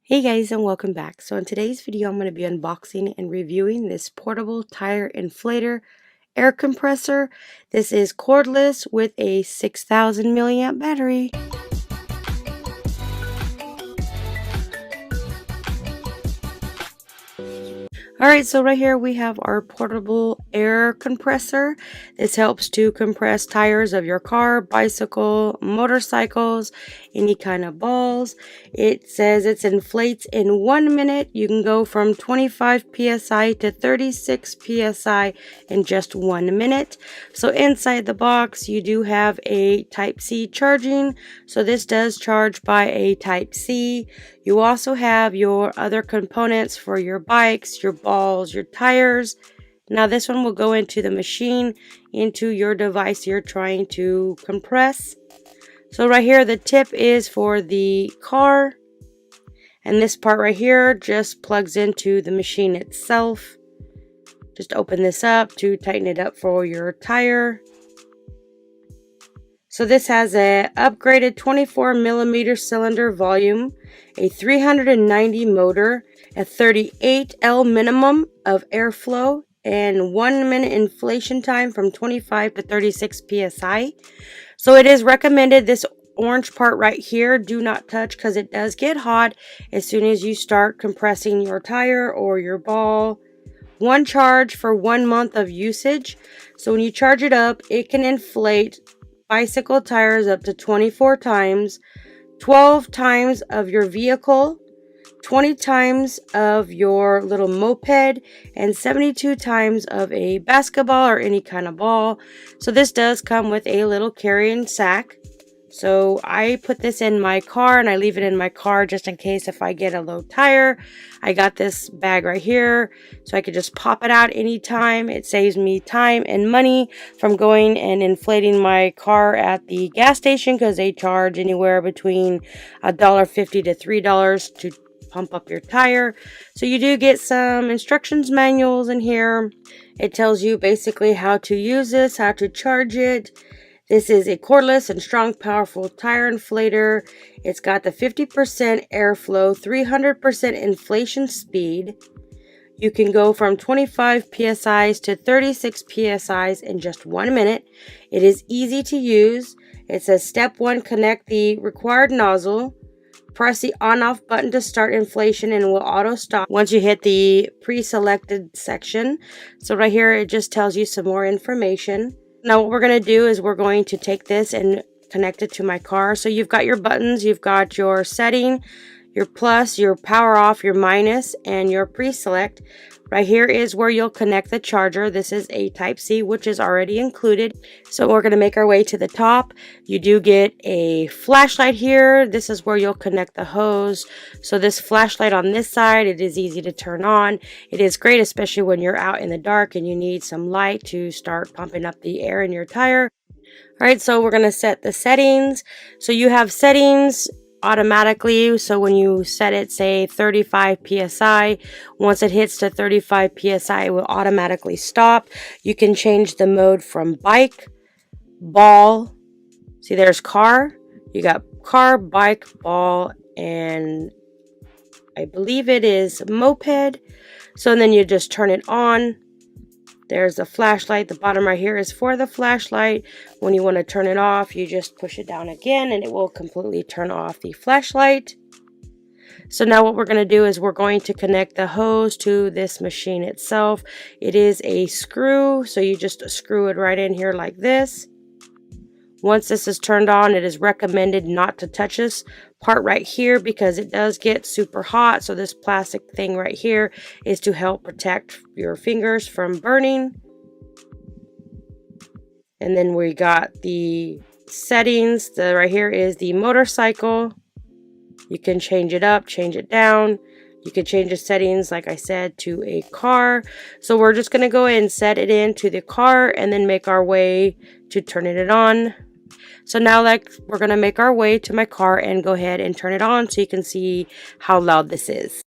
Hey guys, and welcome back. So in today's video I'm going to be unboxing and reviewing this portable tire inflator air compressor. This is cordless with a 6,000 milliamp battery. Alright, so right here we have our portable air compressor. This helps to compress tires of your car, bicycle, motorcycles, any kind of balls. It says it inflates in 1 minute. You can go from 25 psi to 36 psi in just 1 minute. So inside the box you do have a Type-C charging. So this does charge by a Type-C. You also have your other components for your bikes, your balls, your tires. Now this one will go into the machine, into your device you're trying to compress. So right here the tip is for the car. And this part right here just plugs into the machine itself. Just open this up to tighten it up for your tire. So this has a upgraded 24 millimeter cylinder volume, a 390 motor, a 38 L minimum of airflow, and 1 minute inflation time from 25 to 36 psi. So it is recommended this orange part right here do not touch because it does get hot as soon as you start compressing your tire or your ball. One charge for 1 month of usage. So when you charge it up, it can inflate bicycle tires up to 24 times, 12 times of your vehicle, 20 times of your little moped, and 72 times of a basketball or any kind of ball. So this does come with a little carrying sack. So I put this in my car and I leave it in my car just in case if I get a low tire. I got this bag right here so I could just pop it out anytime. It saves me time and money from going and inflating my car at the gas station because they charge anywhere between $1.50 to $3 to pump up your tire. So you do get some instructions manuals in here. It tells you basically how to use this, how to charge it. This is a cordless and strong, powerful tire inflator. It's got the 50% airflow, 300% inflation speed. You can go from 25 psi's to 36 psi's in just 1 minute. It is easy to use. It says step 1, connect the required nozzle. Press the on-off button to start inflation and it will auto stop once you hit the pre-selected section. So right here it just tells you some more information. Now what we're going to do is we're going to take this and connect it to my car. So you've got your buttons, you've got your setting, your plus, your power off, your minus, and your pre-select. Right here is where you'll connect the charger. This is a Type-C, which is already included. So we're going to make our way to the top. You do get a flashlight here. This is where you'll connect the hose. So this flashlight on this side, it is easy to turn on. It is great, especially when you're out in the dark and you need some light to start pumping up the air in your tire. All right, so we're going to set the settings. So you have settings automatically. So when you set it, say 35 psi, once it hits to 35 psi, it will automatically stop. You can change the mode from bike, ball. See, there's car. You got car, bike, ball, and I believe it is moped. So then you just turn it on. There's the flashlight. The bottom right here is for the flashlight. When you want to turn it off, you just push it down again and it will completely turn off the flashlight. So now what we're going to do is we're going to connect the hose to this machine itself. It is a screw, so you just screw it right in here like this. Once this is turned on, it is recommended not to touch this part right here because it does get super hot. So this plastic thing right here is to help protect your fingers from burning. And then we got the settings. Right here is the motorcycle. You can change it up, change it down. You can change the settings, like I said, to a car. So we're just going to go ahead and set it into the car and then make our way to turning it on. So now we're going to make our way to my car and go ahead and turn it on so you can see how loud this is.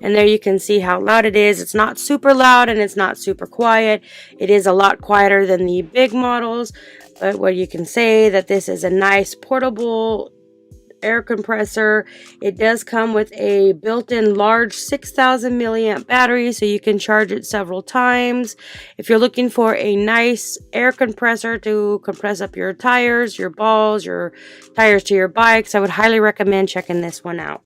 And there you can see how loud it is. It's not super loud and it's not super quiet. It is a lot quieter than the big models, but what you can say that this is a nice portable air compressor. It does come with a built-in large 6,000 milliamp battery, so you can charge it several times. If you're looking for a nice air compressor to compress up your tires, your balls, your tires to your bikes, I would highly recommend checking this one out.